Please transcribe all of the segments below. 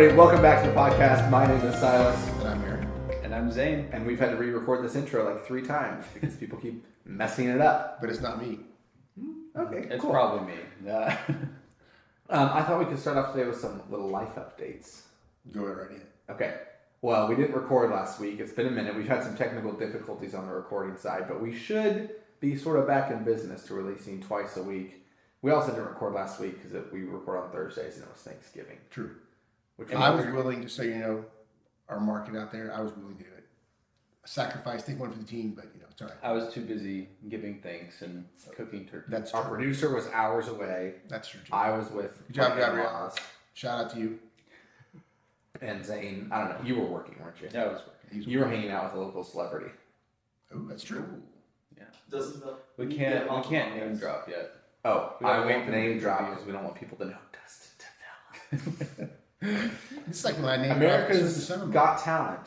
everybody. Welcome back to the podcast. My name is Silas. And I'm Aaron. And I'm Zane. And we've had to re-record this intro like 3 times because people keep messing it up. But it's not me. Okay, It's cool. probably me. I thought we could start off today with some little life updates. Go right in. Okay. Well, we didn't record last week. It's been a minute. We've had some technical difficulties on the recording side, but we should be sort of back in business to releasing twice a week. We also didn't record last week because we record on Thursdays and it was Thanksgiving. True. Which I was willing to, so you know, our market out there, I was willing to do it. Sacrifice, take one for the team, but you know, it's all right. I was too busy giving thanks and cooking turkey. That's our true. producer was hours away. That's true. I was with Good job, my Gabrielle. in-laws. Shout out to you. And Zane, I don't know, you were working, weren't you? Yeah, I was working. You were hanging out with a local celebrity. Oh, that's true. Yeah. Doesn't We can't name drop yet. Oh, We I don't won't want name them to drop be- because we don't want people to know Dustin Tefell. It's like when I named America's Got Talent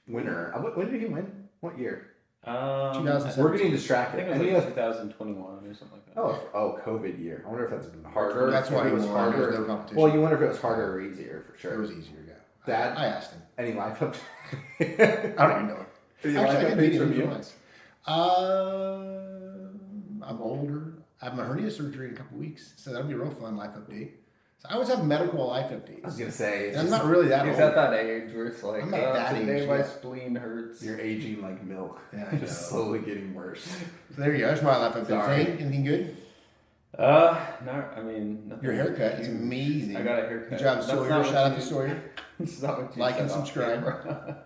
winner. When did he win? What year? 2007. We're getting I distracted. think it Any was of- like 2021 or something like that. oh, COVID year. I wonder if that's harder. That's why if it he was won. harder. There's no competition. Well, you wonder if it was harder or easier for sure. It was easier, yeah. Dad? I asked him. Any life updates? I don't even know it. Any Actually, I life did meet updates him from you? once. I'm older. I have my hernia surgery in a couple weeks, so that'll be a real fun life update. So I always have medical life updates. I was gonna say, it's And I'm just- not really that He's old. at that age where it's like, I'm at that today age, my yeah. spleen hurts. you're aging like milk. Yeah, I Just know. slowly getting worse. So there you go. That's my life update. Sorry. Zane, anything good? No, I mean, nothing. Your haircut is amazing. I got a haircut. Good job, That's Sawyer. not what Shout out you- to Sawyer. It's not what you Like and said off subscribe. camera.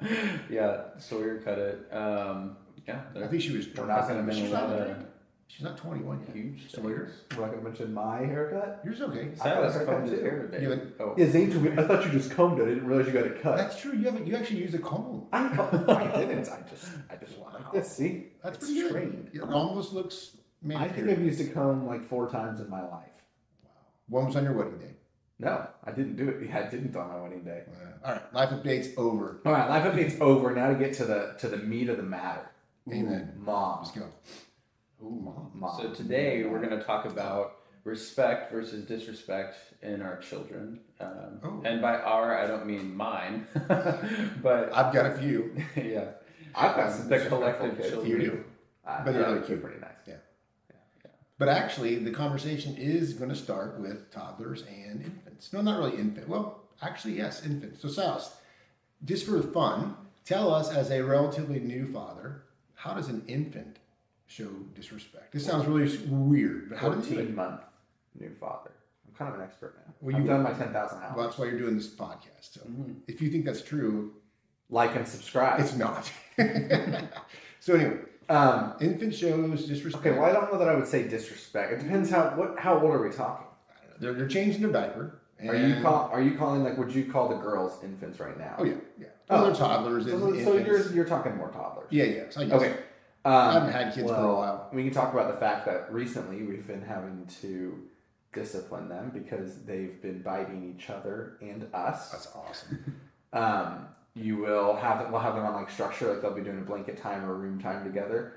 Yeah, Sawyer cut it. Yeah, I think she was. We're not gonna been mention a lot that. of She's not 21 yet. huge Sawyer. We're not gonna mention my haircut. Yours okay. Silas I got a combed his haircut hair today. You haven't- Oh, Yeah, Zane told me. I thought you just combed it. I didn't realize you got it cut. That's true. You actually use a comb. I didn't. I just want like this. See, That's it's pretty good. trained. It almost looks I think manicured. I've used a comb like 4 times in my life. One was on your wedding day. No, I didn't do it. Yeah, I didn't on my wedding day. All right. Life updates over. All right, life update's over. Now to get to the meat of the matter. Amen. Mom. Let's go. Mom. So today we're going to talk about respect versus disrespect in our children. Oh. And by our, I don't mean mine, but I've got a few. yeah, I've got some the disrespectful collective kids. children. You do. But they're really cute. Pretty nice. But actually, the conversation is going to start with toddlers and infants. No, not really infant. Well, actually, yes, infants. So, Silas, just for fun, tell us as a relatively new father, how does an infant show disrespect? This sounds really weird, but how does it? 14-month new father. I'm kind of an expert now. Well, I've you- done my 10,000 hours. Well, that's why you're doing this podcast. So, Mm-hmm. if you think that's true, Like and subscribe. it's not. So, anyway, infant shows disrespect. Okay, well, I don't know that I would say disrespect. It depends how old are we talking? They're changing their diaper. Are you calling like would you call the girls infants right now? Oh yeah. Oh. Well, they're toddlers. So, and so infants. you're talking more toddlers. Yeah. So I guess. Okay. I haven't had kids for a well, while. We can talk about the fact that recently we've been having to discipline them because they've been biting each other and us. That's awesome. We'll have them on like structure, like they'll be doing a blanket time or room time together,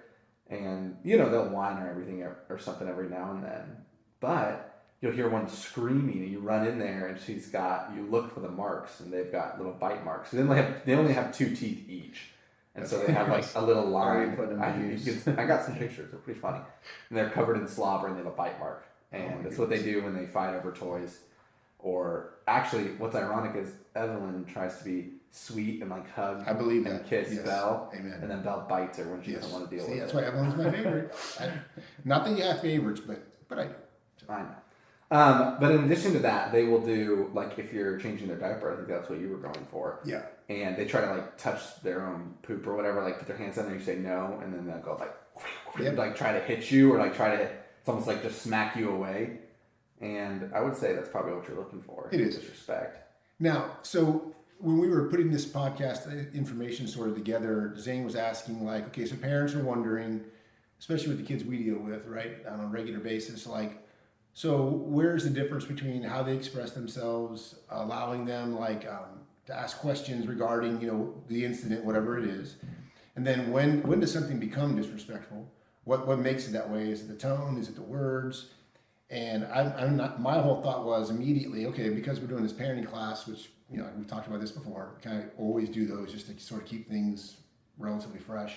and they'll whine or everything or something every now and then. But you'll hear one screaming, and you run in there, and you look for the marks, and they've got little bite marks. So they only have 2 teeth each, and so they have like a little line. Already put in the use. I got some pictures; they're pretty funny, and they're covered in slobber, and they have a bite mark, and that's what they do when they fight over toys. Or actually, what's ironic is Evelyn tries to be sweet and like hug I believe and that. kiss Yes. Bell, Amen. and then Belle bites her when she Yes. doesn't want to deal See, with that's it. why Evelyn's my favorite. Not that you have favorites, but I do. I know. But in addition to that, they will do like if you're changing their diaper. I think that's what you were going for. Yeah. And they try to like touch their own poop or whatever, like put their hands on there. You say no, and then they'll go like, Yep. like try to hit you or like try to. It's almost like just smack you away. And I would say that's probably what you're looking for. It is. Disrespect. Now, so when we were putting this podcast information sort of together, Zane was asking like, okay, so parents are wondering, especially with the kids we deal with, right, on a regular basis, like, so where's the difference between how they express themselves, allowing them like to ask questions regarding, the incident, whatever it is, and then when does something become disrespectful? What makes it that way? Is it the tone? Is it the words? And I'm not. My whole thought was immediately, okay, because we're doing this parenting class, which we've talked about this before. Kind of always do those just to sort of keep things relatively fresh.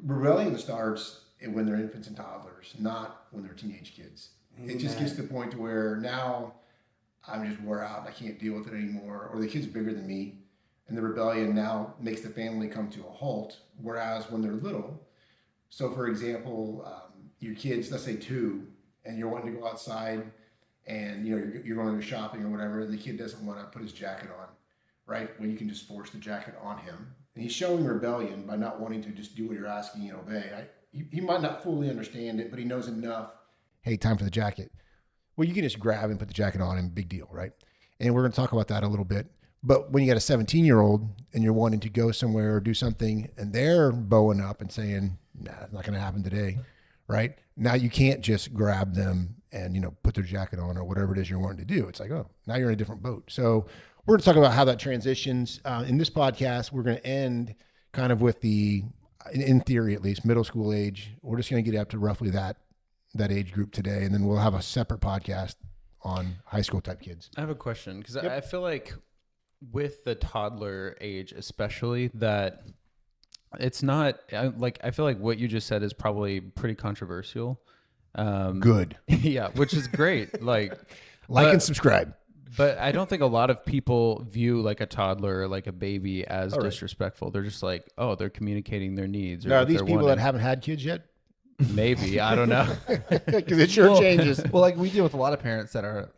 Rebellion starts when they're infants and toddlers, not when they're teenage kids. It just gets to the point to where now I'm just wore out and I can't deal with it anymore, or the kid's bigger than me, and the rebellion now makes the family come to a halt. Whereas when they're little, so for example, your kids, let's say 2, and you're wanting to go outside, and you're going to go shopping or whatever, the kid doesn't want to put his jacket on, right? Well, you can just force the jacket on him, and he's showing rebellion by not wanting to just do what you're asking and obey. He might not fully understand it, but he knows enough. Hey, time for the jacket. Well, you can just grab and put the jacket on him, big deal, right? And we're going to talk about that a little bit. But when you got a 17-year-old and you're wanting to go somewhere or do something, and they're bowing up and saying, nah, it's not going to happen today, right? Now you can't just grab them and, put their jacket on or whatever it is you're wanting to do. It's like, oh, now you're in a different boat. So we're going to talk about how that transitions. In this podcast, we're going to end kind of with in theory at least, middle school age. We're just going to get up to roughly that age group today, and then we'll have a separate podcast on high school type kids. I have a question because Yep. I feel like with the toddler age, especially, that it's not I feel like what you just said is probably pretty controversial. Good. Yeah, which is great. Like and subscribe. But I don't think a lot of people view like a toddler or like a baby as right. disrespectful. They're just like, oh, they're communicating their needs. Or Now, are what these they're people wanting. that haven't had kids yet? Maybe, I don't know. Because it sure changes. Well, like we deal with a lot of parents that are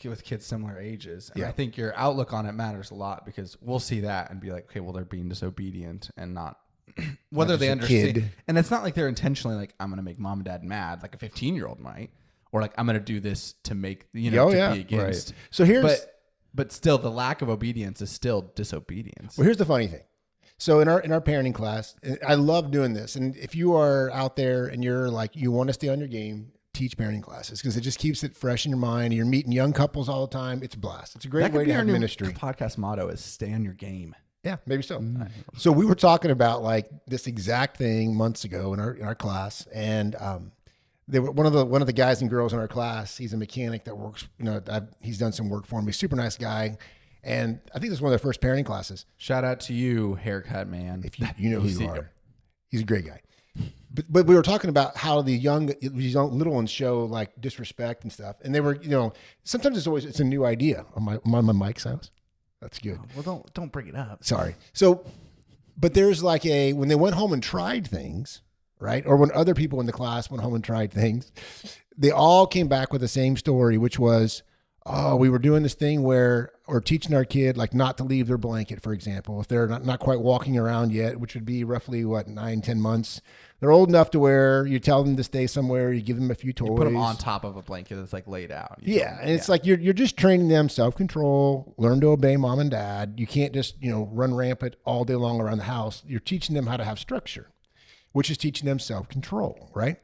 with kids similar ages, and Yeah. I think your outlook on it matters a lot, because we'll see that and be like, okay, well, they're being disobedient and not whether just they a understand. kid. And it's not like they're intentionally like, I'm going to make mom and dad mad, like a 15-year-old might, or like I'm going to do this to make to be against. So here's But still, the lack of obedience is still disobedience. Well, here's the funny thing. So in our parenting class, and I love doing this. And if you are out there and you're like, you want to stay on your game, teach parenting classes, because it just keeps it fresh in your mind. You're meeting young couples all the time. It's a blast. It's a great That could way be to our have new ministry. podcast motto is stay on your game. Yeah, maybe so. So we were talking about like this exact thing months ago in our class, and they were one of the guys and girls in our class. He's a mechanic that works. He's done some work for me. Super nice guy, and I think this is one of their first parenting classes. Shout out to you, haircut man. If you know who see you are, him. he's a great guy. But we were talking about how these young little ones show like disrespect and stuff, and they were sometimes it's a new idea. On my mic sounds. That's good. Well, don't bring it up. Sorry. So, but there's like when they went home and tried things, right? Or when other people in the class went home and tried things, they all came back with the same story, which was, oh, we were doing this thing where we're teaching our kid like not to leave their blanket, for example, if they're not quite walking around yet, which would be roughly 9-10 months. They're old enough to where you tell them to stay somewhere, you give them a few toys. You put them on top of a blanket that's like laid out. And it's like you're just training them self-control, learn to obey mom and dad. You can't just run rampant all day long around the house. You're teaching them how to have structure, which is teaching them self-control, right?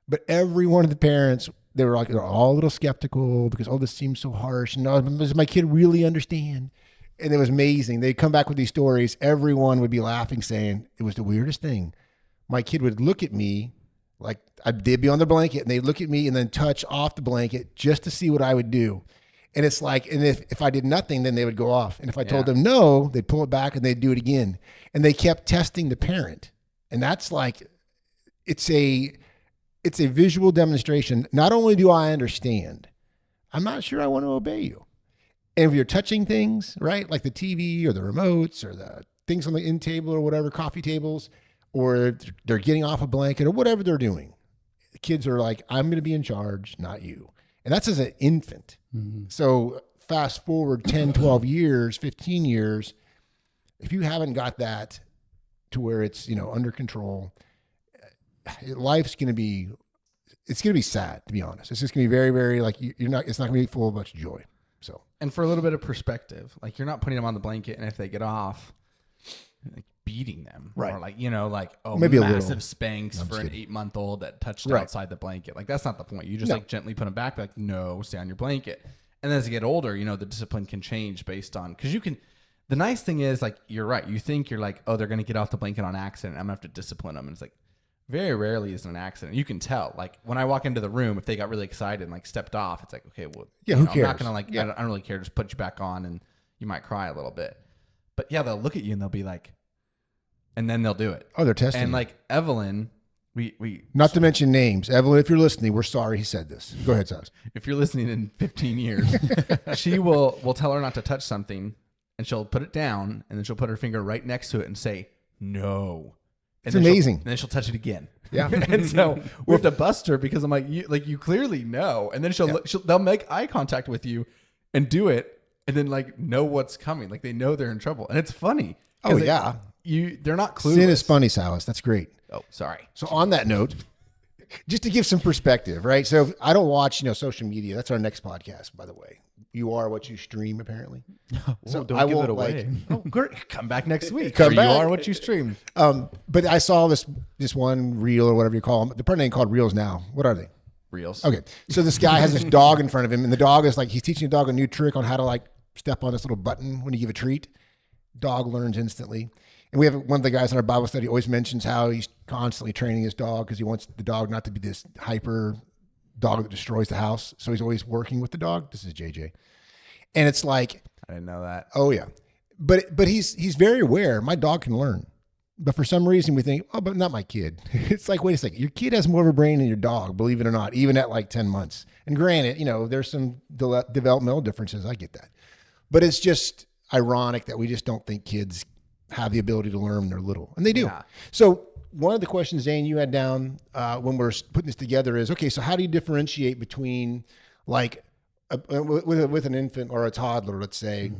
But every one of the parents, they're all a little skeptical because, oh, this seems so harsh. And does my kid really understand? And it was amazing. They'd come back with these stories. Everyone would be laughing, saying it was the weirdest thing. My kid would look at me like they'd be on the blanket, and they'd look at me and then touch off the blanket just to see what I would do. And it's like, and if I did nothing, then they would go off. And if I told them no, they'd pull it back and they'd do it again. And they kept testing the parent. And that's like, it's a visual demonstration. Not only do I understand, I'm not sure I want to obey you. And if you're touching things, right, like the TV or the remotes or the things on the end table or whatever, coffee tables, or they're getting off a blanket or whatever they're doing, the kids are like, I'm going to be in charge, not you. And that's as an infant. Mm-hmm. So fast forward 10, 12 years, 15 years, if you haven't got that to where it's, under control, life's going to be, it's going to be sad, to be honest. It's just going to be very, very it's not going to be full of much joy. So, and for a little bit of perspective, like you're not putting them on the blanket, and if they get off, like beating them, right? Or maybe massive spanks for an 8-month-old that touched outside the blanket. Like that's not the point. You just like gently put them back, like no, stay on your blanket. And then as they get older, the discipline can change based on, because you can. The nice thing is, like, you're right. You think you're like, oh, they're going to get off the blanket on accident. I'm going to have to discipline them. And it's like, very rarely is it an accident. You can tell. Like when I walk into the room, if they got really excited and like stepped off, it's like, okay, well, Yeah, you who know, I'm not cares? gonna like, Yeah. I don't really care. Just put you back on, and you might cry a little bit. But yeah, they'll look at you and they'll be like, and then they'll do it. Oh, they're testing. And you. like Evelyn, we Not to mention names. Evelyn, if you're listening, we're sorry he said this. Go ahead, Silas. if you're listening in 15 years, she will tell her not to touch something, and she'll put it down, and then she'll put her finger right next to it and say no. It's And then amazing. And then she'll touch it again. Yeah. And so we have to bust her because I'm like, you clearly know. And then they'll make eye contact with you and do it, and then like know what's coming. Like they know they're in trouble, and it's funny. 'Cause Oh, yeah. they're not clueless. Sin is funny, Silas. That's great. Oh, sorry. So on that note, just to give some perspective, right? So I don't watch, social media. That's our next podcast, by the way. You are what you stream, apparently. So don't I give won't, it away. Oh, great. Come back next week. Come Or back. You are what you stream. But I saw this one reel or whatever you call them. They're probably called reels now. What are they? Reels. Okay. So this guy has this dog in front of him, and the dog is like, he's teaching the dog a new trick on how to like step on this little button when you give a treat. Dog learns instantly. And we have one of the guys in our Bible study always mentions how he's constantly training his dog because he wants the dog not to be this hyper dog that destroys the house. So he's always working with the dog. This is JJ. And it's like, I didn't know that. oh yeah. But he's very aware. My dog can learn. But for some reason we think, oh, but not my kid. It's like, wait a second. Your kid has more of a brain than your dog, believe it or not, even at like 10 months. And granted, there's some developmental differences. I get that. But it's just ironic that we just don't think kids have the ability to learn when they're little. And they do. Yeah. So one of the questions, Zane, you had down when we're putting this together is, okay, so how do you differentiate between like with an infant or a toddler, let's say,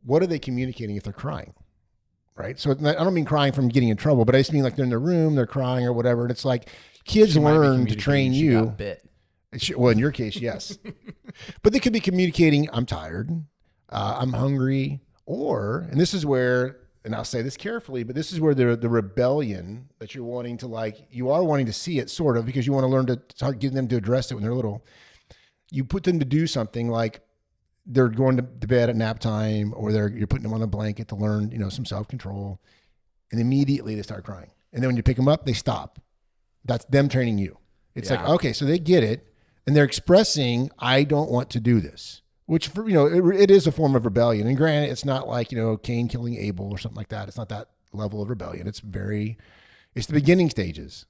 what are they communicating if they're crying? Right. So I don't mean crying from getting in trouble, but I just mean like they're in their room, they're crying or whatever. And it's like kids She might be learn to communicating train she you. got bit. Well, in your case, yes. But they could be communicating, I'm tired, I'm hungry, or, and this is where, and I'll say this carefully, but this is where the rebellion that you're wanting to like, you are wanting to see it sort of because you want to learn to start getting them to address it when they're little. You put them to do something like they're going to bed at nap time or you're putting them on a blanket to learn, some self-control, and immediately they start crying. And then when you pick them up, they stop. That's them training you. It's like, okay, so they get it and they're expressing, I don't want to do this, which it is a form of rebellion. And granted, it's not like, Cain killing Abel or something like that. It's not that level of rebellion. It's the beginning stages.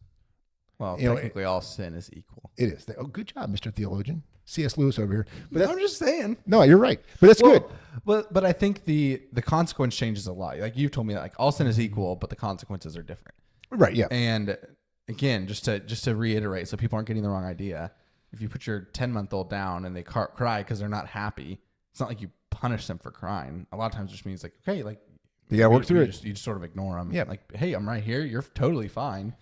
Well, technically all sin is equal. It is. Oh, good job, Mr. Theologian. C.S. Lewis over here. But I'm just saying. no, you're right. But that's good. But I think the consequence changes a lot. Like you've told me that like all sin is equal, but the consequences are different. Right, yeah. And again, just to reiterate, so people aren't getting the wrong idea. If you put your 10-month-old down and they cry because they're not happy, it's not like you punish them for crying. A lot of times it just means like, okay, like You got to work through it. You just sort of ignore them. Yeah. Like, hey, I'm right here. You're totally fine.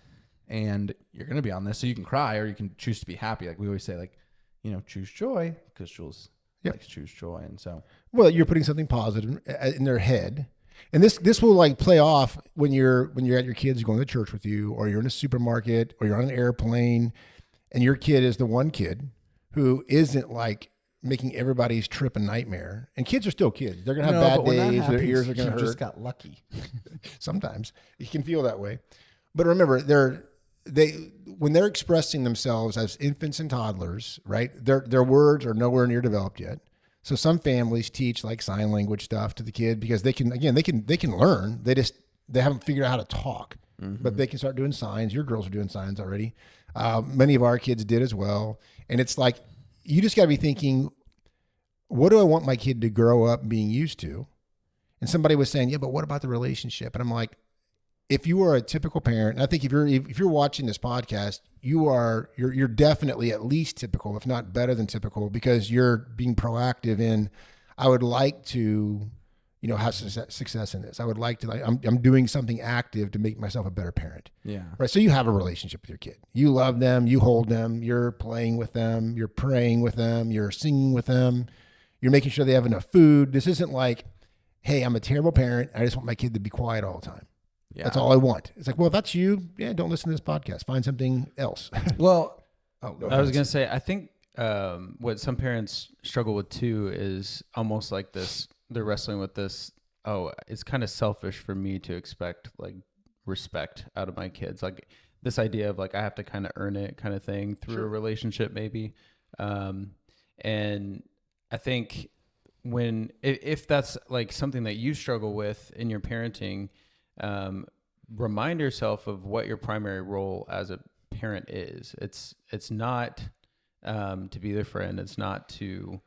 And you're going to be on this. So you can cry or you can choose to be happy. Like we always say, like, choose joy because Jules likes to choose joy. And so, Well, you're putting something positive in their head. And this will like play off when you're at your kids going to church with you, or you're in a supermarket, or you're on an airplane, and your kid is the one kid who isn't like making everybody's trip a nightmare. And kids are still kids. They're going to have bad days. Their ears are going to hurt. You just got lucky. Sometimes you can feel that way. But remember, when they're expressing themselves as infants and toddlers, right? Their words are nowhere near developed yet. So some families teach like sign language stuff to the kid because they can learn. They haven't figured out how to talk, but they can start doing signs. Your girls are doing signs already. Many of our kids did as well. And it's like, you just got to be thinking, what do I want my kid to grow up being used to? And somebody was saying, yeah, but what about the relationship? And I'm like, if you are a typical parent, and I think if you're watching this podcast, you're definitely at least typical, if not better than typical, because you're being proactive in, I would like to, have success in this. I would like to, I'm doing something active to make myself a better parent. Yeah. Right. So you have a relationship with your kid. You love them. You hold them. You're playing with them. You're praying with them. You're singing with them. You're making sure they have enough food. This isn't like, hey, I'm a terrible parent. I just want my kid to be quiet all the time. Yeah. That's all I want. It's like, well, if that's you, don't listen to this podcast. Find something else. Well, I was going to say, I think what some parents struggle with too is almost like this, they're wrestling with this, it's kind of selfish for me to expect like respect out of my kids. Like this idea of like I have to kind of earn it kind of thing through Sure. a relationship maybe. And I think if that's like something that you struggle with in your parenting, remind yourself of what your primary role as a parent is. It's not to be their friend. It's not to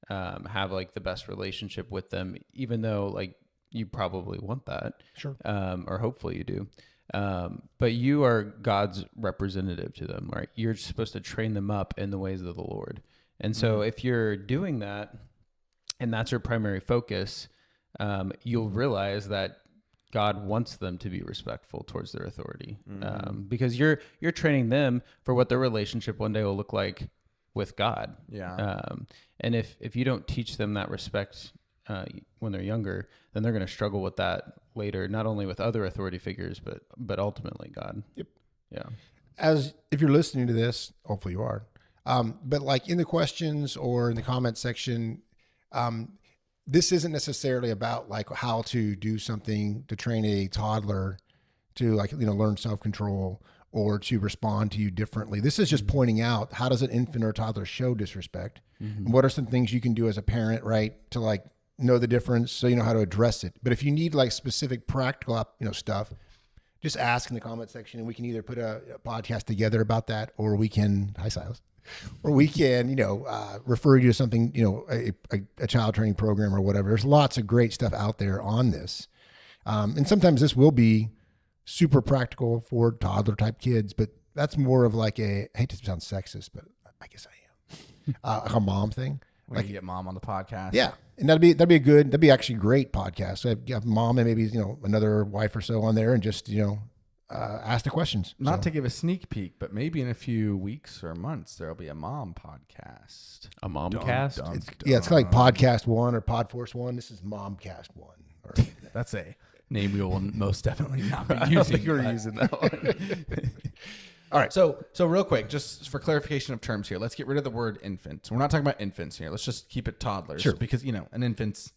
have like the best relationship with them, even though like you probably want that. Sure. Or hopefully you do. But you are God's representative to them, right? You're supposed to train them up in the ways of the Lord. And so if you're doing that and that's your primary focus, you'll realize that God wants them to be respectful towards their authority, because you're training them for what their relationship one day will look like with God. Yeah. And if you don't teach them that respect when they're younger, then they're going to struggle with that later, not only with other authority figures, but ultimately God. Yep. Yeah. As if you're listening to this, hopefully you are, but like in the questions or in the comment section, this isn't necessarily about like how to do something to train a toddler to like, learn self-control or to respond to you differently. This is just pointing out, how does an infant or a toddler show disrespect? And what are some things you can do as a parent, right, to like know the difference so you know how to address it. But if you need like specific practical, stuff, just ask in the comment section and we can either put a podcast together about that, or we can, hi Silas, or we can, refer you to something, a child training program or whatever. There's lots of great stuff out there on this. And sometimes this will be super practical for toddler type kids, but that's more of like I hate to sound sexist, but I guess I am, like a mom thing. When you get mom on the podcast. Yeah. And that'd be actually a great podcast. So have mom and maybe, another wife or so on there and just, ask the questions. Not to give a sneak peek, but maybe in a few weeks or months, there'll be a mom podcast. A mom cast? It's like Podcast 1 or Podforce 1. This is Momcast 1. Or, That's a name we will most definitely not be I don't using. think we're using that one. All right. So real quick, just for clarification of terms here, let's get rid of the word infant. We're not talking about infants here. Let's just keep it toddlers. Sure. Because, an infant's...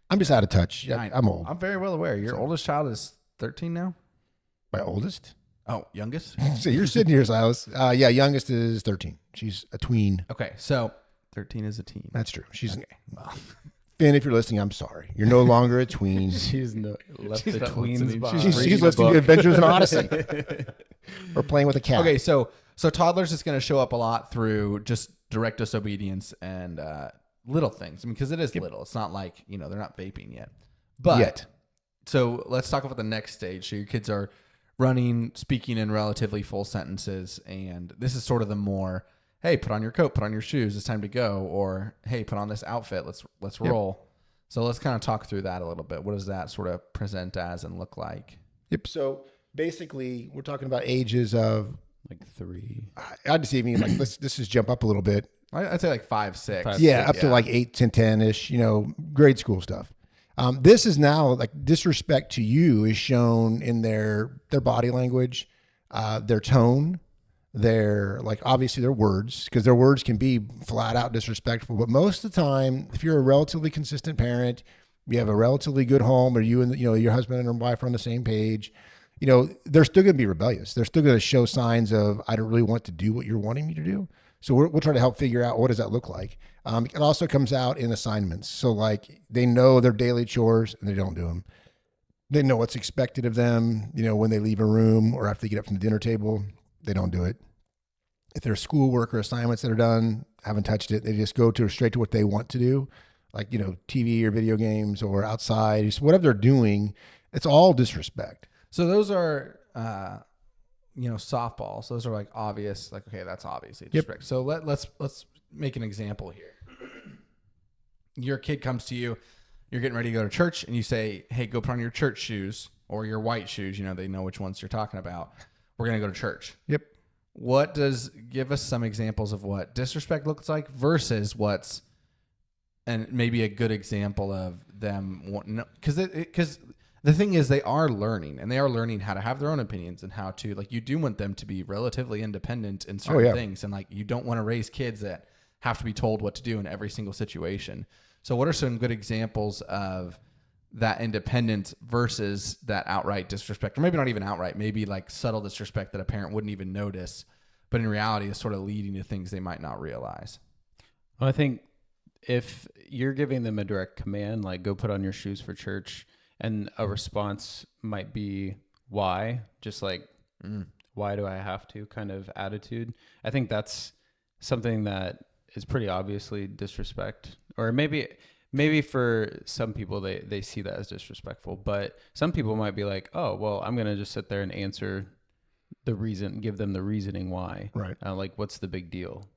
I'm just out of touch. I'm old. I'm very well aware. Your oldest child is 13 now? My oldest? Oh, youngest? So you're sitting here, Silas. Youngest is 13. She's a tween. Okay. So 13 is a teen. That's true. She's Okay. Well, Finn, if you're listening, I'm sorry. You're no longer a tween. She's left She's the not tweens listening. behind. She's listening to Adventures in Odyssey. Or playing with a cat. okay. So toddlers is going to show up a lot through just direct disobedience and little things. I mean, because it is little. It's not like, they're not vaping yet. But Yet. So let's talk about the next stage. So your kids are running, speaking in relatively full sentences, and this is sort of the more, hey, put on your coat, put on your shoes, it's time to go, or hey, put on this outfit, let's roll. So let's kind of talk through that a little bit. What does that sort of present as and look like? Yep. So basically, we're talking about ages of, Like 3. I'd just even like, let's just jump up a little bit. I'd say like 5, 6. 5, Yeah, 6, up to like 8, 10, 10-ish, grade school stuff. This is now like disrespect to you is shown in their body language, their tone, their obviously their words, because their words can be flat out disrespectful. But most of the time, if you're a relatively consistent parent, you have a relatively good home, or you and your husband and wife are on the same page, they're still going to be rebellious. They're still going to show signs of, I don't really want to do what you're wanting me to do. So we'll try to help figure out what does that look like. It also comes out in assignments. So they know their daily chores and they don't do them. They know what's expected of them, when they leave a room or after they get up from the dinner table, they don't do it. If there's schoolwork or assignments that are done, haven't touched it. They just go straight to what they want to do, like, TV or video games or outside, so whatever they're doing, it's all disrespect. So those are, softballs. Those are like obvious, like, okay, that's obviously disrespect. So let's make an example here. Your kid comes to you, you're getting ready to go to church, and you say, hey, go put on your church shoes or your white shoes. They know which ones you're talking about. We're going to go to church. Yep. Give us some examples of what disrespect looks like versus and maybe a good example of them wanting, because the thing is, they are learning, and they are learning how to have their own opinions and how to, you do want them to be relatively independent in certain things. And you don't want to raise kids that have to be told what to do in every single situation. So what are some good examples of that independence versus that outright disrespect, or maybe not even outright, maybe like subtle disrespect that a parent wouldn't even notice, but in reality is sort of leading to things they might not realize. Well, I think if you're giving them a direct command, like go put on your shoes for church, and a response might be why, just like, why do I have to kind of attitude. I think that's something that is pretty obviously disrespect, or maybe for some people they see that as disrespectful, but some people might be like, oh, well, I'm going to just sit there and answer the reason, give them the reasoning why. Right. Like, what's the big deal?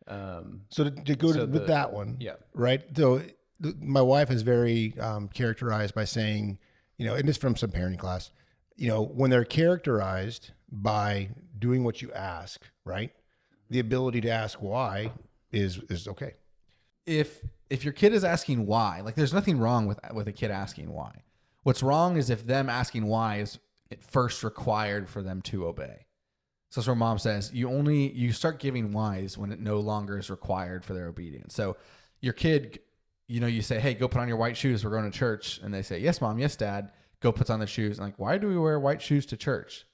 So to go with that one, yeah. right? So my wife is very characterized by saying, and it's from some parenting class, when they're characterized by doing what you ask, right? The ability to ask why is okay. If your kid is asking why, like there's nothing wrong with a kid asking why. What's wrong is if them asking why is at first required for them to obey. So that's where mom says you start giving whys when it no longer is required for their obedience. So your kid, you say, hey, go put on your white shoes. We're going to church. And they say, yes, mom. Yes, dad. Go put on the shoes. And like, why do we wear white shoes to church?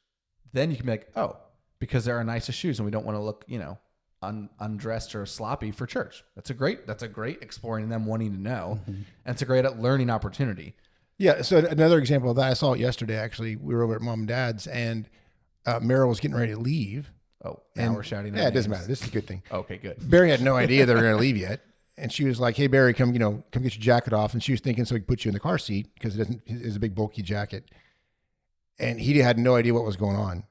Then you can be like, oh, because they're our nicest shoes and we don't want to look, undressed or sloppy for church. That's a great exploring them wanting to know. And it's a great learning opportunity. Yeah. So another example of that, I saw it yesterday, actually. We were over at mom and dad's and Meryl was getting ready to leave. Oh, now we're shouting. Yeah, it doesn't matter. This is a good thing. Okay, good. Barry had no idea they were going to leave yet. And she was like, hey, Barry, come get your jacket off. And she was thinking so he could put you in the car seat because it's a big bulky jacket. And he had no idea what was going on.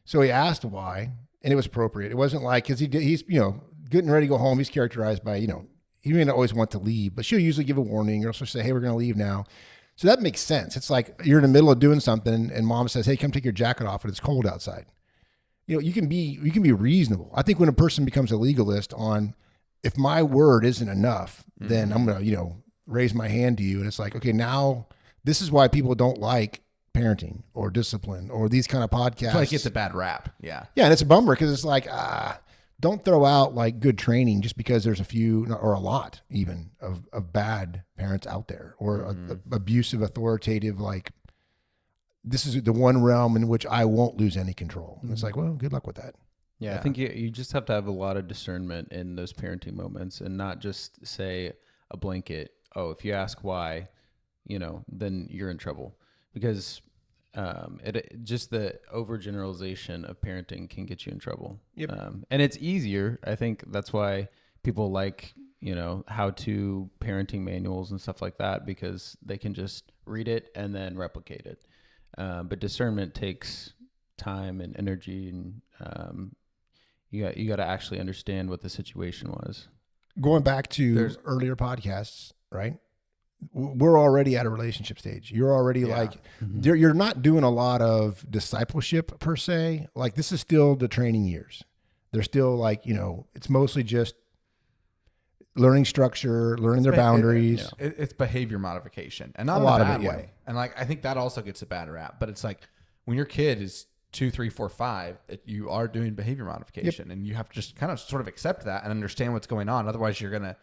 So he asked why, and it was appropriate. It wasn't like, because he's getting ready to go home. He's characterized by, he may not always want to leave, but she'll usually give a warning or she'll say, hey, we're going to leave now. So that makes sense. It's like you're in the middle of doing something and mom says, hey, come take your jacket off and it's cold outside. You can be reasonable. I think when a person becomes a legalist on, if my word isn't enough, then I'm going to, raise my hand to you. And it's like, okay, now this is why people don't like parenting or discipline or these kind of podcasts. So it gets a bad rap. Yeah. Yeah. And it's a bummer because it's like, don't throw out like good training just because there's a few or a lot even of bad parents out there or abusive, authoritative, like this is the one realm in which I won't lose any control. And it's like, well, good luck with that. Yeah, I think you just have to have a lot of discernment in those parenting moments and not just say a blanket, oh, if you ask why, then you're in trouble. Because just the overgeneralization of parenting can get you in trouble. Yep. And it's easier. I think that's why people like, how-to parenting manuals and stuff like that, because they can just read it and then replicate it. But discernment takes time and energy, and you got to actually understand what the situation was. Going back to earlier podcasts, right? We're already at a relationship stage. You're already you're not doing a lot of discipleship per se. Like this is still the training years. They're still like, it's mostly just learning structure, learning their boundaries. It's behavior modification, and not a lot of bad way. And like, I think that also gets a bad rap, but it's like when your kid is 2, 3, 4, 5, you are doing behavior modification, and you have to just kind of sort of accept that and understand what's going on. Otherwise you're going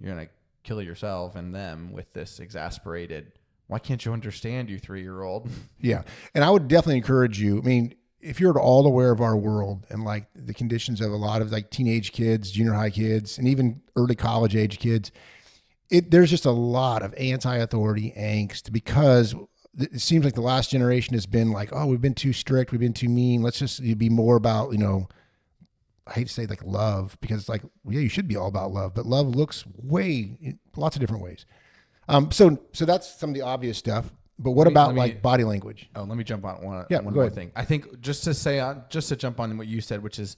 to kill yourself and them with this exasperated, why can't you understand, you 3-year-old? Yeah. And I would definitely encourage you. I mean, if you're at all aware of our world and like the conditions of a lot of like teenage kids, junior high kids, and even early college age kids, there's just a lot of anti-authority angst because it seems like the last generation has been like, oh, we've been too strict. We've been too mean. Let's just be more about, I hate to say like love because it's like, yeah, you should be all about love, but love looks lots of different ways. So that's some of the obvious stuff, but what about body language? Oh, let me jump on one go more ahead. thing. I think just to jump on what you said, which is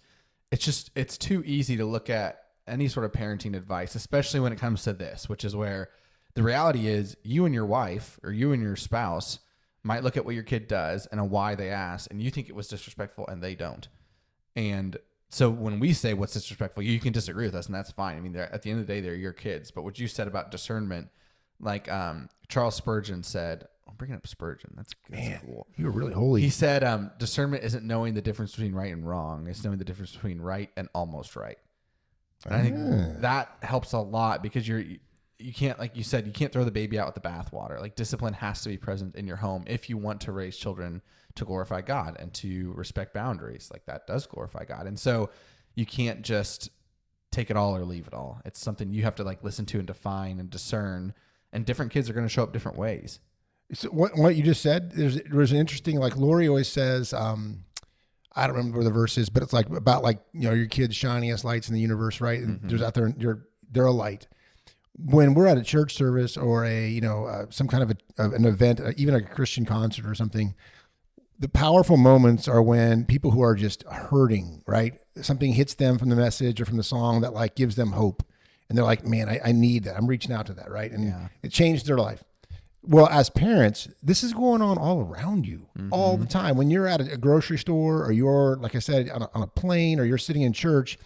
it's too easy to look at any sort of parenting advice, especially when it comes to this, which is where the reality is you and your wife or you and your spouse might look at what your kid does and a why they ask, and you think it was disrespectful and they don't. And so when we say what's disrespectful, you can disagree with us, and that's fine. I mean, at the end of the day, they're your kids. But what you said about discernment, like Charles Spurgeon said, I'm bringing up Spurgeon. That's cool. You were really holy. He said, discernment isn't knowing the difference between right and wrong. It's knowing the difference between right and almost right. And I think that helps a lot because you can't, like you said, you can't throw the baby out with the bathwater. Like discipline has to be present in your home if you want to raise children to glorify God and to respect boundaries. Like that does glorify God. And so you can't just take it all or leave it all. It's something you have to like listen to and define and discern. And different kids are going to show up different ways. So what you just said, there's an interesting, like Lori always says, I don't remember where the verse is, but it's like about like, you know, your kids shining as lights in the universe, right? And there's out there, they're a light. When we're at a church service or a, you know, some kind of an event, even a Christian concert or something, the powerful moments are when people who are just hurting, right? Something hits them from the message or from the song that like gives them hope. And they're like, man, I need that. I'm reaching out to that, right? And it changed their life. Well, as parents, this is going on all around you all the time. When you're at a grocery store or you're, like I said, on a plane or you're sitting in church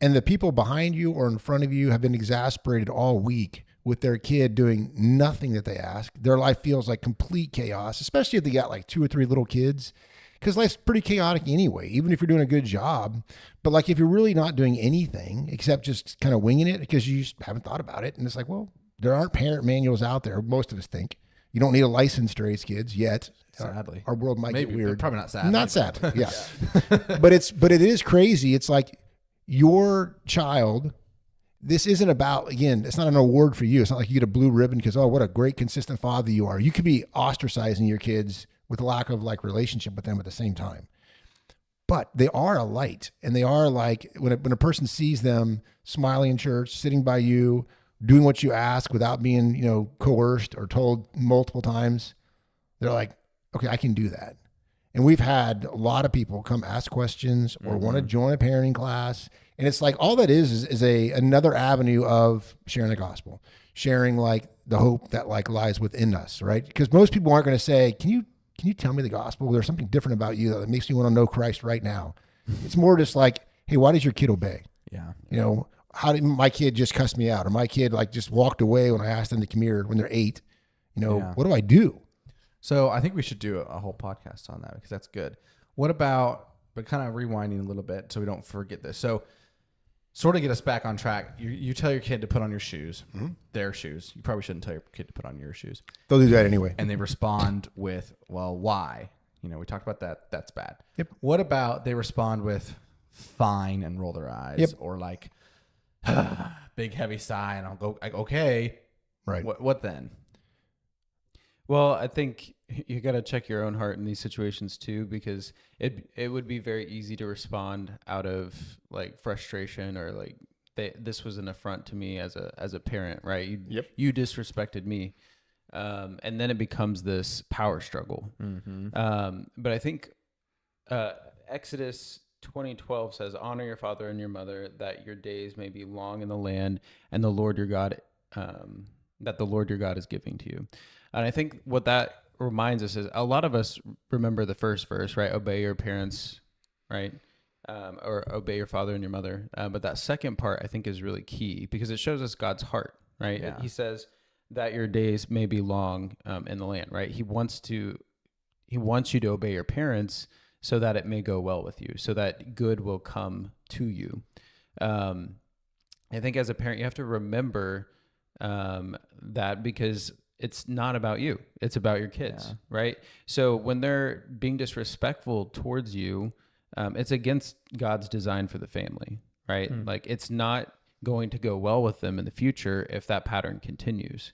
and the people behind you or in front of you have been exasperated all week with their kid doing nothing that they ask. Their life feels like complete chaos, especially if they got like 2 or 3 little kids, because life's pretty chaotic anyway, even if you're doing a good job. But like if you're really not doing anything except just kind of winging it because you just haven't thought about it. And it's like, well, there aren't parent manuals out there. Most of us think you don't need a license to raise kids yet. Sadly, our world might get weird. Probably not sad. Not sad. Yeah. But it is crazy. It's like your child. This isn't about, again, it's not an award for you. It's not like you get a blue ribbon because, oh, what a great, consistent father you are. You could be ostracizing your kids with a lack of like relationship with them at the same time. But they are a light. And they are like, when a person sees them smiling in church, sitting by you, doing what you ask without being, you know, coerced or told multiple times, they're like, okay, I can do that. And we've had a lot of people come ask questions or want to join a parenting class. And it's like, all that is another avenue of sharing the gospel, sharing like the hope that like lies within us, right? Because most people aren't going to say, can you tell me the gospel? There's something different about you that makes me want to know Christ right now. It's more just like, hey, why does your kid obey? Yeah. You know, how did my kid just cuss me out? Or my kid like just walked away when I asked them to come here when they're 8? You know, what do I do? So I think we should do a whole podcast on that because that's good. What about, but kind of rewinding a little bit so we don't forget this. So sort of get us back on track. You tell your kid to put on your shoes, their shoes. You probably shouldn't tell your kid to put on your shoes. They'll do that anyway. And they respond with, well, why? You know, we talked about that. That's bad. Yep. What about they respond with fine and roll their eyes or like big heavy sigh and I'll go like, okay. Right. What then? Well, I think you got to check your own heart in these situations too, because it would be very easy to respond out of like frustration or like this was an affront to me as a parent, right? You disrespected me, and then it becomes this power struggle. But I think Exodus 20:12 says, "Honor your father and your mother, that your days may be long in the land, and the Lord your God, that the Lord your God is giving to you." And I think what that reminds us is a lot of us remember the first verse, right? Obey your parents, right? Or obey your father and your mother. But that second part I think is really key because it shows us God's heart, right? Yeah. He says that your days may be long in the land, right? He wants you to obey your parents so that it may go well with you, so that good will come to you. I think as a parent, you have to remember that because it's not about you. It's about your kids, right? So when they're being disrespectful towards you, it's against God's design for the family, right? Like it's not going to go well with them in the future if that pattern continues.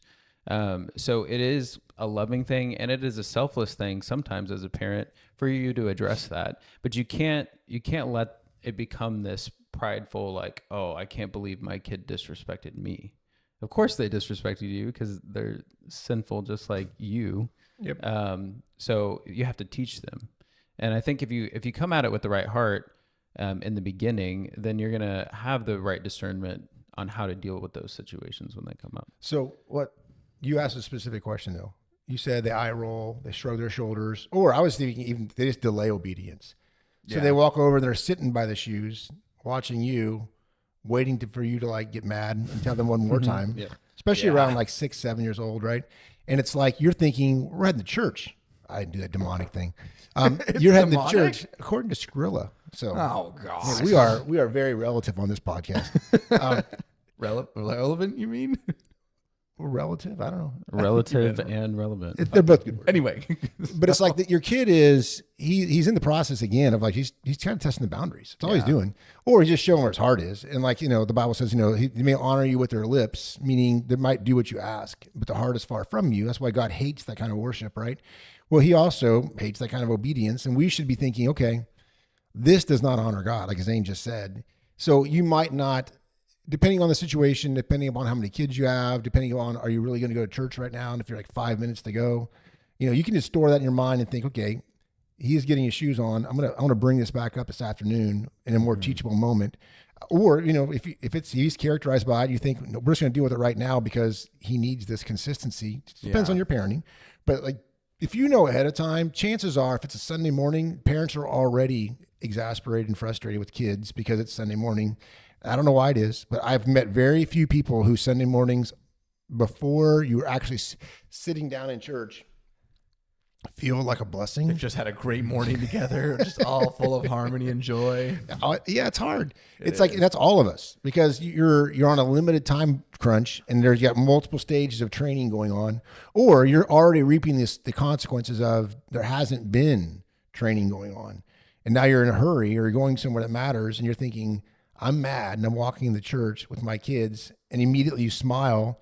So it is a loving thing and it is a selfless thing sometimes as a parent for you to address that. But you can't let it become this prideful, like, oh, I can't believe my kid disrespected me. Of course they disrespected you because they're sinful just like you. Yep. So you have to teach them. And I think if you come at it with the right heart in the beginning, then you're going to have the right discernment on how to deal with those situations when they come up. So what you asked a specific question though. You said they eye roll, they shrug their shoulders, or I was thinking even they just delay obedience. So they walk over, they're sitting by the shoes, watching you, waiting for you to like get mad and tell them one more time, especially around like 6, 7 years old, right? And it's like you're thinking we're heading to church. I do that demonic thing. You're heading to church according to Skrilla. So gosh, we are very relative on this podcast. relevant? You mean? or relative. I don't know. Relative and relevant. They're both good words. Anyway, But it's like that your kid is he's in the process again of like he's kind of testing the boundaries. That's all he's doing, or he's just showing where his heart is. And like the Bible says, he may honor you with their lips, meaning they might do what you ask, but the heart is far from you. That's why God hates that kind of worship, right? Well, He also hates that kind of obedience, and we should be thinking, okay, this does not honor God, like Zane just said. So you might not. Depending on the situation, depending upon how many kids you have, depending on are you really going to go to church right now, and if you're like 5 minutes to go, you can just store that in your mind and think, okay, he is getting his shoes on. I want to bring this back up this afternoon in a more teachable moment. Or if he's characterized by it, you think no, we're just going to deal with it right now because he needs this consistency. It depends on your parenting, but like if you know ahead of time, chances are if it's a Sunday morning, parents are already exasperated and frustrated with kids because it's Sunday morning. I don't know why it is, but I've met very few people who Sunday mornings before you were actually sitting down in church feel like a blessing. they've just had a great morning together, just all full of harmony and joy. Yeah, it's hard. It's like that's all of us because you're on a limited time crunch and you got multiple stages of training going on, or you're already reaping the consequences of there hasn't been training going on, and now you're in a hurry or you're going somewhere that matters, and you're thinking, I'm mad and I'm walking in the church with my kids, and immediately you smile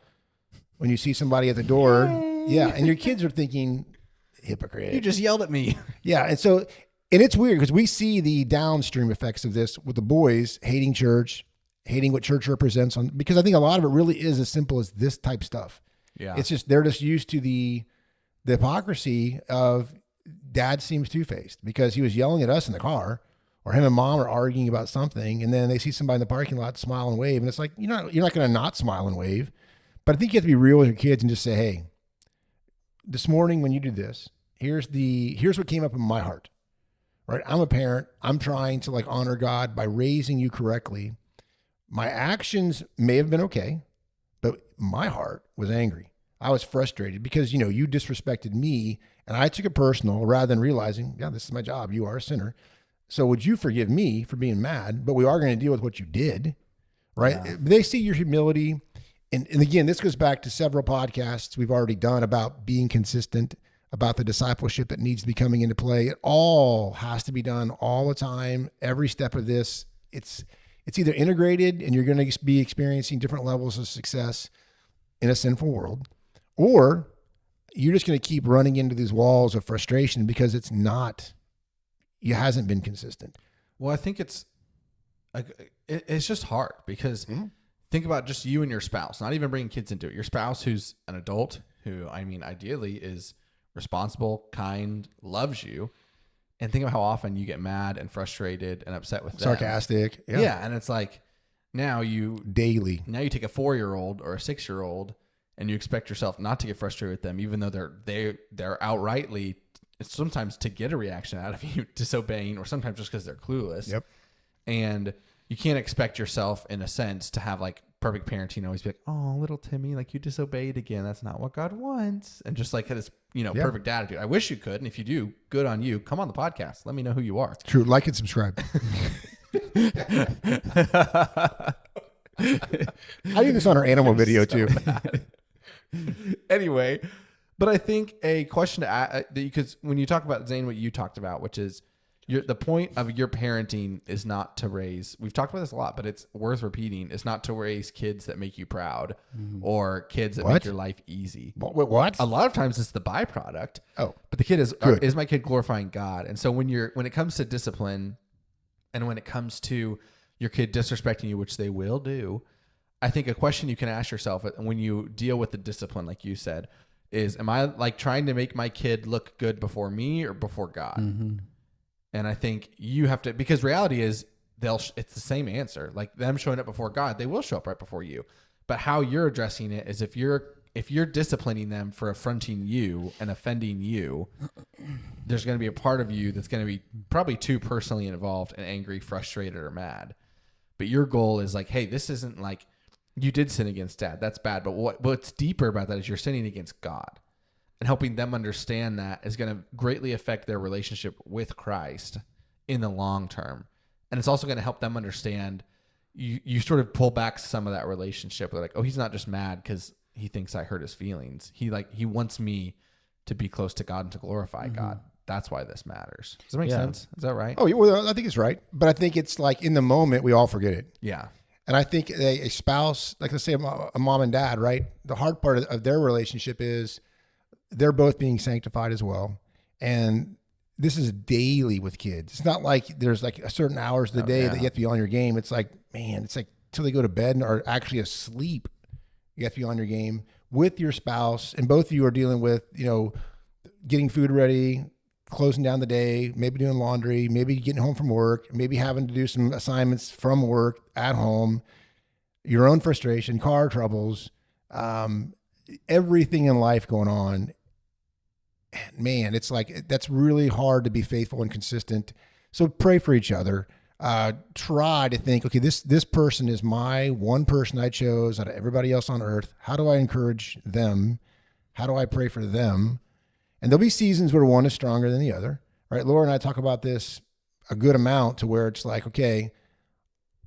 when you see somebody at the door. Yeah. And your kids are thinking, hypocrite. You just yelled at me. Yeah. And it's weird because we see the downstream effects of this with the boys hating church, hating what church represents because I think a lot of it really is as simple as this type stuff. Yeah. It's just, they're just used to the hypocrisy of dad seems two-faced because he was yelling at us in the car. Or him and mom are arguing about something, and then they see somebody in the parking lot smile and wave, and it's like you're not going to not smile and wave, but I think you have to be real with your kids and just say, hey, this morning when you did this, here's what came up in my heart, right? I'm a parent. I'm trying to like honor God by raising you correctly. My actions may have been okay, but my heart was angry. I was frustrated because you disrespected me, and I took it personal rather than realizing, yeah, this is my job. You are a sinner. So would you forgive me for being mad? But we are going to deal with what you did, right? Yeah. They see your humility. And again, this goes back to several podcasts we've already done about being consistent, about the discipleship that needs to be coming into play. It all has to be done all the time. Every step of this, it's either integrated and you're going to be experiencing different levels of success in a sinful world, or you're just going to keep running into these walls of frustration because it hasn't been consistent. Well, I think it's just hard because think about just you and your spouse, not even bringing kids into it. Your spouse who's an adult who, ideally is responsible, kind, loves you. And think about how often you get mad and frustrated and upset with them. Sarcastic. Yeah. And it's like now you take a 4-year-old or a 6-year-old and you expect yourself not to get frustrated with them, even though they're outrightly sometimes to get a reaction out of you disobeying, or sometimes just because they're clueless. Yep. And you can't expect yourself in a sense to have like perfect parenting, always be like, oh, little Timmy, like you disobeyed again. That's not what God wants. And just like this, perfect attitude. I wish you could. And if you do, good on you. Come on the podcast. Let me know who you are. True. Like and subscribe. I do this on our animal video too. Anyway, but I think a question to ask, because when you talk about, Zane, what you talked about, which is the point of your parenting is not to raise, we've talked about this a lot, but it's worth repeating. It's not to raise kids that make you proud or kids that make your life easy. What? A lot of times it's the byproduct. Oh, but the kid is my kid glorifying God? And so when it comes to discipline and when it comes to your kid disrespecting you, which they will do, I think a question you can ask yourself when you deal with the discipline, like you said, is, am I like trying to make my kid look good before me or before God? Mm-hmm. And I think you have to, because reality is it's the same answer. Like them showing up before God, they will show up right before you. But how you're addressing it is if you're disciplining them for affronting you and offending you, there's going to be a part of you that's going to be probably too personally involved and angry, frustrated, or mad. But your goal is like, hey, this isn't like, you did sin against dad. That's bad. But what's deeper about that is you're sinning against God, and helping them understand that is going to greatly affect their relationship with Christ in the long term. And it's also going to help them understand you sort of pull back some of that relationship. They're like, oh, he's not just mad because he thinks I hurt his feelings. He wants me to be close to God and to glorify God. That's why this matters. Does that make sense? Is that right? Oh, well, I think it's right. But I think it's like in the moment, we all forget it. Yeah. And I think a spouse, like let's say a mom and dad, right? The hard part of their relationship is they're both being sanctified as well. And this is daily with kids. It's not like there's like a certain hours of the day that you have to be on your game. It's like, man, it's like till they go to bed or actually asleep, you have to be on your game with your spouse. And both of you are dealing with, getting food ready, closing down the day, maybe doing laundry, maybe getting home from work, maybe having to do some assignments from work at home, your own frustration, car troubles, everything in life going on. Man, it's like, that's really hard to be faithful and consistent. So pray for each other. Try to think, okay, this person is my one person I chose out of everybody else on earth. How do I encourage them? How do I pray for them? And there'll be seasons where one is stronger than the other, right? Laura and I talk about this a good amount to where it's like, okay,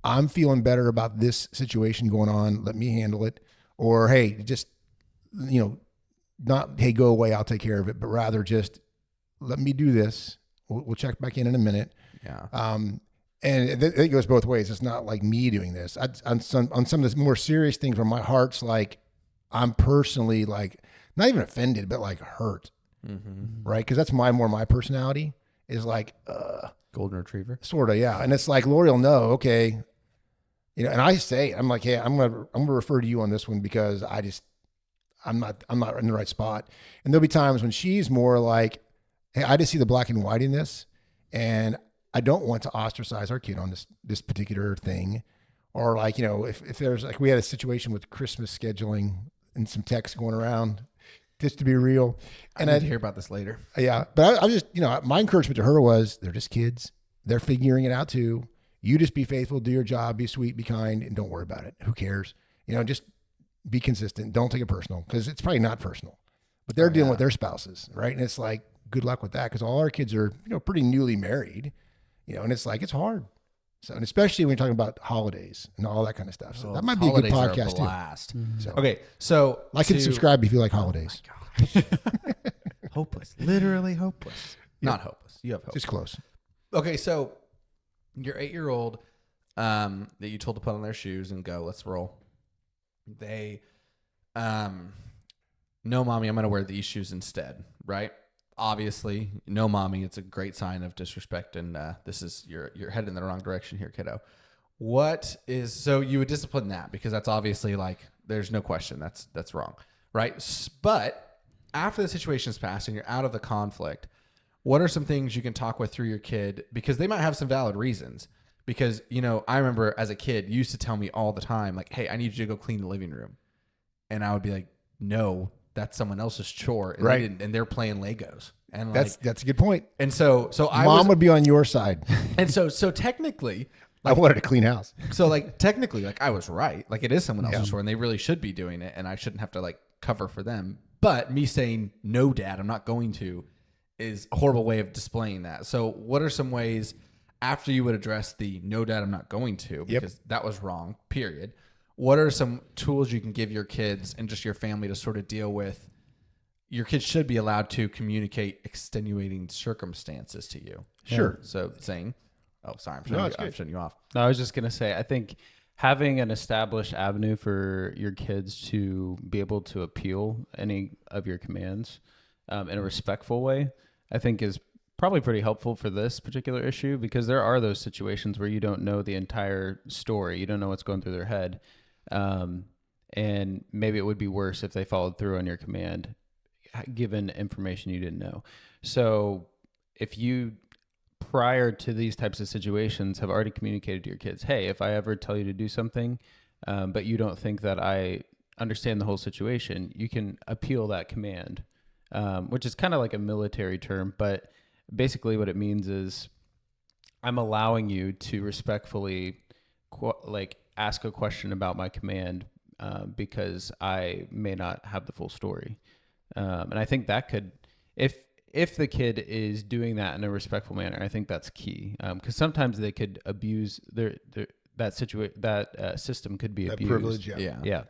I'm feeling better about this situation going on. Let me handle it. Or, hey, just, not, hey, go away, I'll take care of it, but rather just let me do this. We'll check back in a minute. Yeah. And it goes both ways. It's not like me doing this. On some of the more serious things where my heart's like, I'm personally like, not even offended, but like hurt. Right? Because that's more my personality is like, Golden retriever. sort of, yeah. And it's like, Lori will know, okay. And I say, I'm like, hey, I'm gonna refer to you on this one because I'm not in the right spot. And there'll be times when she's more like, hey, I just see the black and white in this, and I don't want to ostracize our kid on this particular thing. Or like, if there's like, we had a situation with Christmas scheduling and some texts going around, just to be real. And I need to hear about this later. Yeah. But I was just, my encouragement to her was, they're just kids. They're figuring it out too. You just be faithful, do your job, be sweet, be kind, and don't worry about it. Who cares? Just be consistent. Don't take it personal, because it's probably not personal, but they're dealing with their spouses. Right. And it's like, good luck with that. Because all our kids are, pretty newly married, and it's like, it's hard. So, and especially when you're talking about holidays and all that kind of stuff. So that might be a good podcast too. So, Okay. So like and subscribe if you like holidays. Hopeless. Literally hopeless. Not hopeless. You have hope. Just close. Okay. So your 8-year-old that you told to put on their shoes and go, let's roll. They, no, mommy, I'm going to wear these shoes instead. Right. Obviously, no, mommy, it's a great sign of disrespect. And this is, you're headed in the wrong direction here, kiddo. So you would discipline that because that's obviously like, there's no question that's wrong. Right. But after the situation's passed and you're out of the conflict, what are some things you can talk with through your kid? Because they might have some valid reasons. Because, I remember as a kid, you used to tell me all the time, like, hey, I need you to go clean the living room. And I would be like, no, that's someone else's chore. And right. And they're playing Legos. And that's a good point. And so Mom would be on your side. And so technically, I wanted a clean house. So like technically, like I was right. Like it is someone else's chore and they really should be doing it. And I shouldn't have to like cover for them. But me saying, no, Dad, I'm not going to, is a horrible way of displaying that. So what are some ways after you would address the no, Dad, I'm not going to, because that was wrong, period. What are some tools you can give your kids and just your family to sort of deal with? Your kids should be allowed to communicate extenuating circumstances to you. Sure. So saying, oh, sorry, I'm shutting you off. No, I was just going to say, I think having an established avenue for your kids to be able to appeal any of your commands in a respectful way, I think is probably pretty helpful for this particular issue, because there are those situations where you don't know the entire story. You don't know what's going through their head. And maybe it would be worse if they followed through on your command, given information you didn't know. So if you, prior to these types of situations, have already communicated to your kids, hey, if I ever tell you to do something, but you don't think that I understand the whole situation, you can appeal that command, which is kind of like a military term, but basically what it means is I'm allowing you to respectfully ask a question about my command because I may not have the full story. And I think that could, if the kid is doing that in a respectful manner, I think that's key. Because sometimes they could abuse that system could be abused. Privilege, yeah.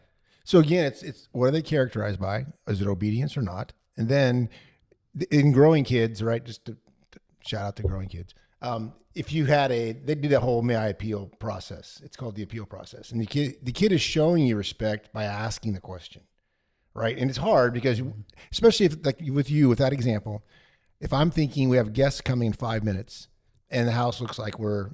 So again, it's what are they characterized by? Is it obedience or not? And then in growing kids, right? Just to shout out to growing kids. If you had they do that whole may I appeal process. It's called the appeal process, and the kid is showing you respect by asking the question, right? And it's hard because, especially if like with that example, if I'm thinking we have guests coming in 5 minutes, and the house looks like we're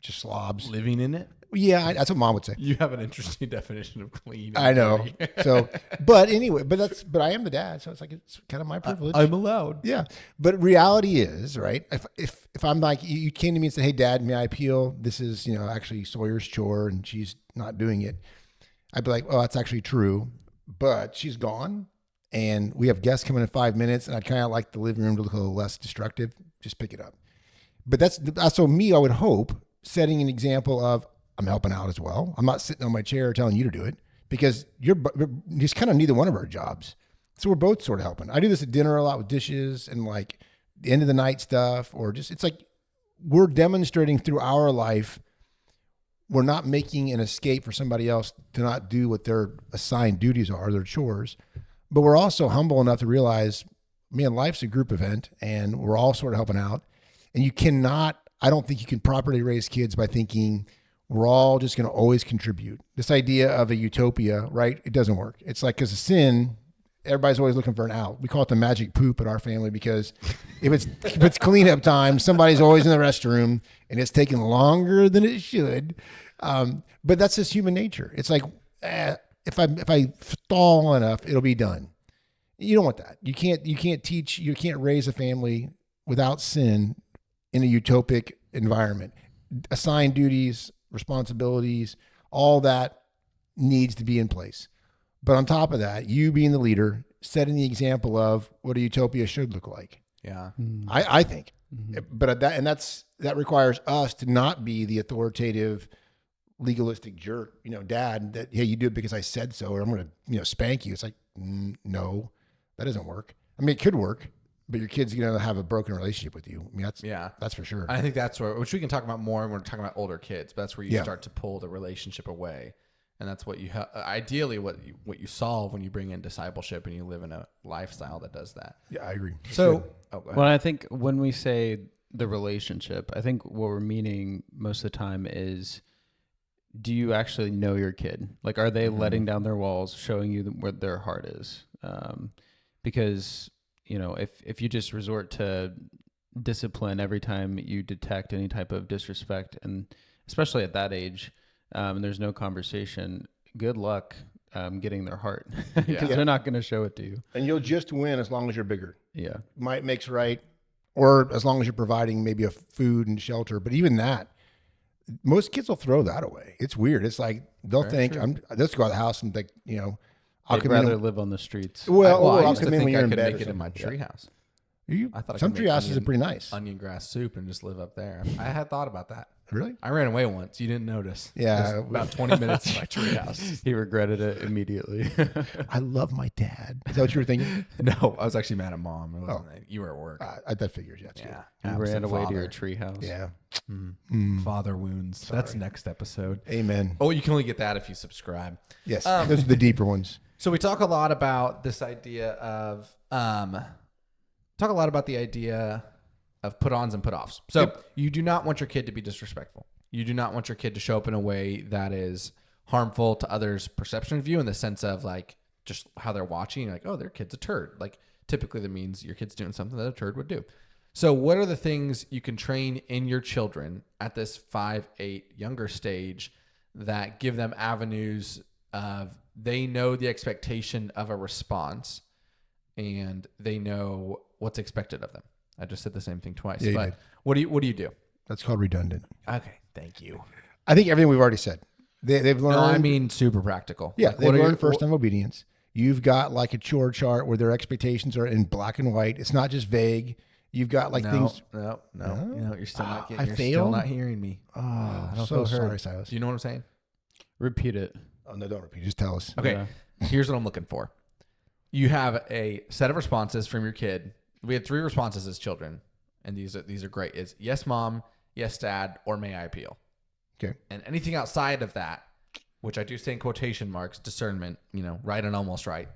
just slobs. Living in it. Yeah, that's what mom would say. You have an interesting definition of clean. I know. So, but anyway, but I am the dad, so it's kind of my privilege. I'm allowed. Yeah, but reality is, right? If I'm like, you came to me and said, "Hey, Dad, may I appeal? This is actually Sawyer's chore, and she's not doing it." I'd be like, "Oh, that's actually true, but she's gone, and we have guests coming in 5 minutes, and I'd kind of like the living room to look a little less destructive. Just pick it up." But that's so me. I would hope setting an example of I'm helping out as well. I'm not sitting on my chair telling you to do it because you're just kind of neither one of our jobs. So we're both sort of helping. I do this at dinner a lot with dishes and like the end of the night stuff, or just, it's like we're demonstrating through our life. We're not making an escape for somebody else to not do what their assigned duties are, their chores, but we're also humble enough to realize, man, life's a group event and we're all sort of helping out. And I don't think you can properly raise kids by thinking we're all just going to always contribute. This idea of a utopia, right? It doesn't work. It's like, because of sin, everybody's always looking for an out. We call it the magic poop in our family because if it's cleanup time, somebody's always in the restroom and it's taking longer than it should. But that's just human nature. It's like, if I stall long enough, it'll be done. You don't want that. You can't raise a family without sin in a utopic environment. Assigned duties, responsibilities, all that needs to be in place. But on top of that, you being the leader, setting the example of what a utopia should look like. Yeah. I think. But that requires us to not be the authoritative, legalistic jerk, dad that, hey, you do it because I said so, or I'm going to, spank you. It's like, no, that doesn't work. I mean, it could work, but your kid's going to have a broken relationship with you. I mean, that's for sure. I think that's which we can talk about more when we're talking about older kids, but that's where you Yeah. start to pull the relationship away. And that's what you ideally what you solve when you bring in discipleship and you live in a lifestyle that does that. Yeah, I agree. So, go ahead. Well, I think when we say the relationship, I think what we're meaning most of the time is, do you actually know your kid? Like, are they letting down their walls, showing you where their heart is? Because, if you just resort to discipline every time you detect any type of disrespect, and especially at that age, and there's no conversation, good luck getting their heart because they're not going to show it to you. And you'll just win as long as you're bigger. Yeah. Might makes right, or as long as you're providing maybe a food and shelter. But even that, most kids will throw that away. It's weird. It's like they'll think, let's go out of the house and think, I'll I'd come rather in. live on the streets. Well, I I'll used to come in think when you're I in could bed. make or it in my something. treehouse. Yeah. I thought I Some could tree make houses are onion- pretty nice. Onion grass soup and just live up there. I had thought about that. Really? I ran away once. You didn't notice. Yeah. It was about 20 minutes to my treehouse. He regretted it immediately. I love my dad. Is that what you were thinking? No, I was actually mad at mom. It wasn't you were at work. That figures. Yeah. That's good. Yeah. You ran Absent away to father. your treehouse. Yeah. Father wounds. That's next episode. Amen. Oh, you can only get that if you subscribe. Yes. Those are the deeper ones. So we talk a lot about this idea of put-ons and put-offs. So you do not want your kid to be disrespectful. You do not want your kid to show up in a way that is harmful to others' perception of you, in the sense of like just how they're watching, like, oh, their kid's a turd. Like typically that means your kid's doing something that a turd would do. So what are the things you can train in your children at this 5, 8 younger stage that give them avenues of, they know the expectation of a response and they know what's expected of them? I just said the same thing twice, Yeah, you but did. what do you do? That's called redundant. Okay. Thank you. I think everything we've already said. They've learned. No, I mean, super practical. Yeah, Like, they've what are learned your- first time obedience. You've got like a chore chart where their expectations are in black and white. It's not just vague. You've got like things. No. You know, you're still not getting. I You're still failed? not hearing me. Oh, I don't so feel heard. sorry, Silas. Do you know what I'm saying? Repeat it. Oh no, don't repeat. Just tell us. Okay. Yeah. Here's what I'm looking for. You have a set of responses from your kid. We had 3 responses as children, and these are great. It's yes, mom, yes, dad, or may I appeal. Okay. And anything outside of that, which I do say in quotation marks, discernment, right and almost right,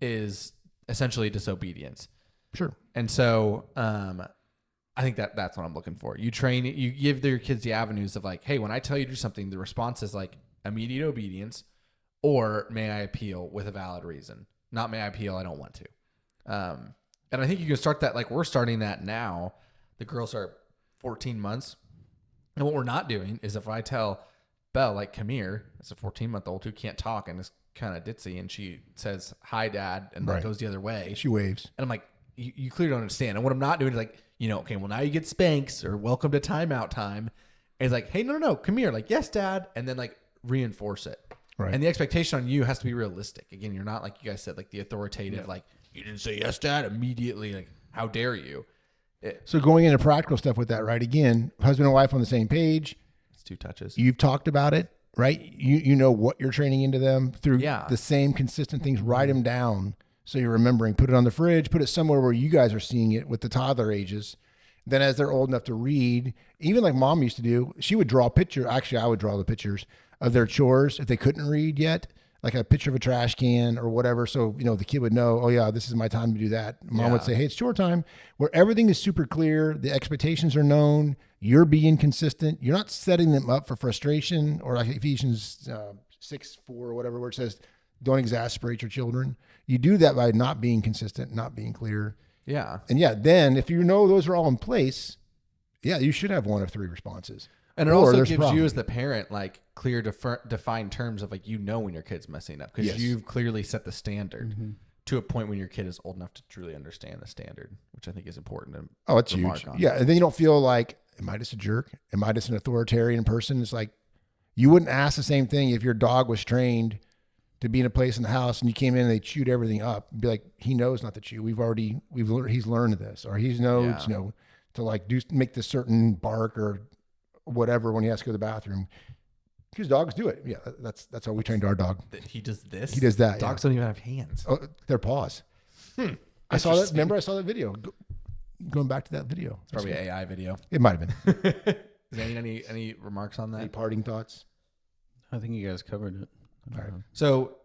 is essentially disobedience. Sure. And so I think that's what I'm looking for. You give your kids the avenues of like, hey, when I tell you to do something, the response is like immediate obedience, or may I appeal with a valid reason? Not may I appeal, I don't want to. And I think you can start that, like we're starting that now. The girls are 14 months. And what we're not doing is if I tell Belle, like, come here, it's a 14-month-old who can't talk and is kind of ditzy, and she says, hi, Dad, and then goes the other way. She waves. And I'm like, you clearly don't understand. And what I'm not doing is like, okay, well, now you get spanks or welcome to timeout time. And it's like, hey, no, come here. Like, yes, Dad. And then like reinforce it. Right. And the expectation on you has to be realistic. Again, you're not like you guys said, like the authoritative, like you didn't say yes, Dad, immediately. Like, how dare you? So going into practical stuff with that, right? Again, husband and wife on the same page. It's 2 touches. You've talked about it, right? You know what you're training into them through Yeah. the same consistent things. Write them down so you're remembering. Put it on the fridge. Put it somewhere where you guys are seeing it with the toddler ages. Then as they're old enough to read, even like Mom used to do, she would draw a picture. Actually, I would draw the pictures of their chores if they couldn't read yet, like a picture of a trash can or whatever. So, the kid would know, oh yeah, this is my time to do that. Mom would say, hey, it's chore time, where everything is super clear. The expectations are known. You're being consistent. You're not setting them up for frustration, or like Ephesians 6:4 or whatever, where it says, don't exasperate your children. You do that by not being consistent, not being clear. Yeah. And then if you know those are all in place, you should have 1 of 3 responses. And it Or also there's gives problem. you as the parent like clear defined terms of like when your kid's messing up, because Yes. you've clearly set the standard to a point when your kid is old enough to truly understand the standard, which I think is important to Oh, it's remark huge. on. Yeah. And then you don't feel like, am I just a jerk? Am I just an authoritarian person? It's like, you wouldn't ask the same thing if your dog was trained to be in a place in the house and you came in and they chewed everything up. Be like, he knows not to chew. He's learned this, or he knows, to like make this certain bark or whatever when he has to go to the bathroom. Because dogs do it. Yeah. That's how we trained our dog. He does this. He does that. Dogs don't even have hands. Oh, their paws. I saw that. Remember, I saw that video. Going back to that video. It's probably an AI video. It might have been. Is there any remarks on Any that? parting thoughts? I think you guys covered it. All right. So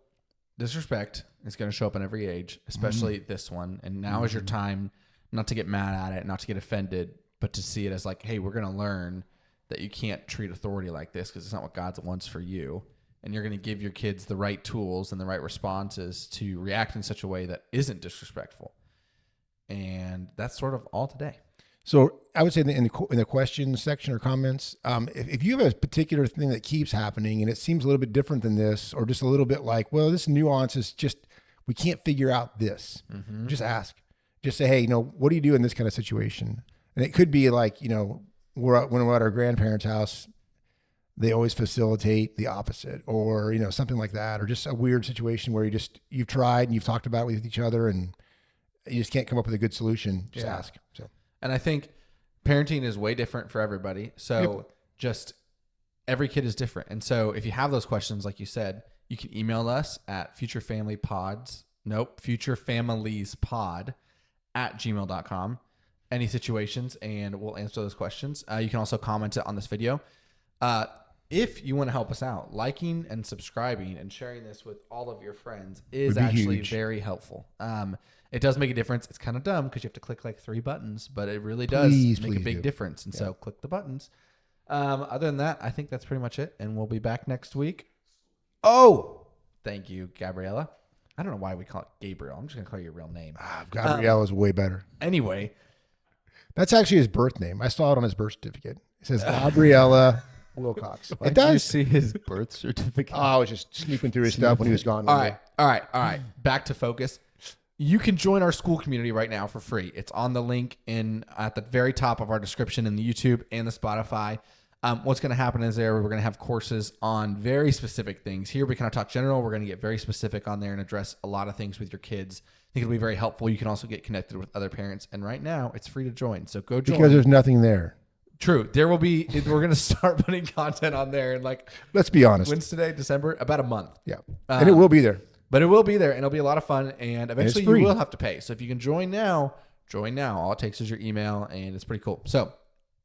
disrespect is going to show up in every age, especially this one. And now is your time not to get mad at it, not to get offended, but to see it as like, hey, we're going to learn that you can't treat authority like this because it's not what God wants for you. And you're going to give your kids the right tools and the right responses to react in such a way that isn't disrespectful. And that's sort of all today. So I would say in the questions section or comments, if you have a particular thing that keeps happening and it seems a little bit different than this, or just a little bit like, well, this nuance is just, we can't figure out this. Just ask. Just say, hey, what do you do in this kind of situation? And it could be like, when we're at our grandparents' house, they always facilitate the opposite, or, something like that, or just a weird situation where you've tried and you've talked about it with each other and you just can't come up with a good solution. Just ask. So. And I think parenting is way different for everybody. So just every kid is different. And so if you have those questions, like you said, you can email us at futurefamiliespod@gmail.com. Any situations, and we'll answer those questions. You can also comment it on this video. If you want to help us out, liking and subscribing and sharing this with all of your friends is Would be actually huge. very helpful. It does make a difference. It's kind of dumb because you have to click like 3 buttons, but it really does make a big do. difference. And so click the buttons. Other than that, I think that's pretty much it. And we'll be back next week. Oh, thank you, Gabriella. I don't know why we call it Gabriel. I'm just going to call you your real name. Gabrielle is way better. Anyway, That's actually his birth name. I saw it on his birth certificate. It says Gabriella Wilcox. It does. You see his birth certificate. Oh, I was just sneaking through his stuff when he was gone. All right. Back to focus. You can join our school community right now for free. It's on the link at the very top of our description in the YouTube and the Spotify. What's going to happen is we're going to have courses on very specific things. Here we kind of talk general. We're going to get very specific on there and address a lot of things with your kids. I think it'll be very helpful. You can also get connected with other parents. And right now, it's free to join. So go join. Because there's nothing there. True. There will be. We're going to start putting content on there in like, Let's be honest. when's today? December? About a month. Yeah. And it will be there. But it will be there, and it'll be a lot of fun, and eventually you free. will have to pay. So if you can join now. All it takes is your email, and it's pretty cool. So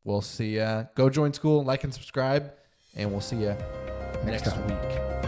we'll see you. Go join school, like and subscribe, and we'll see you next week.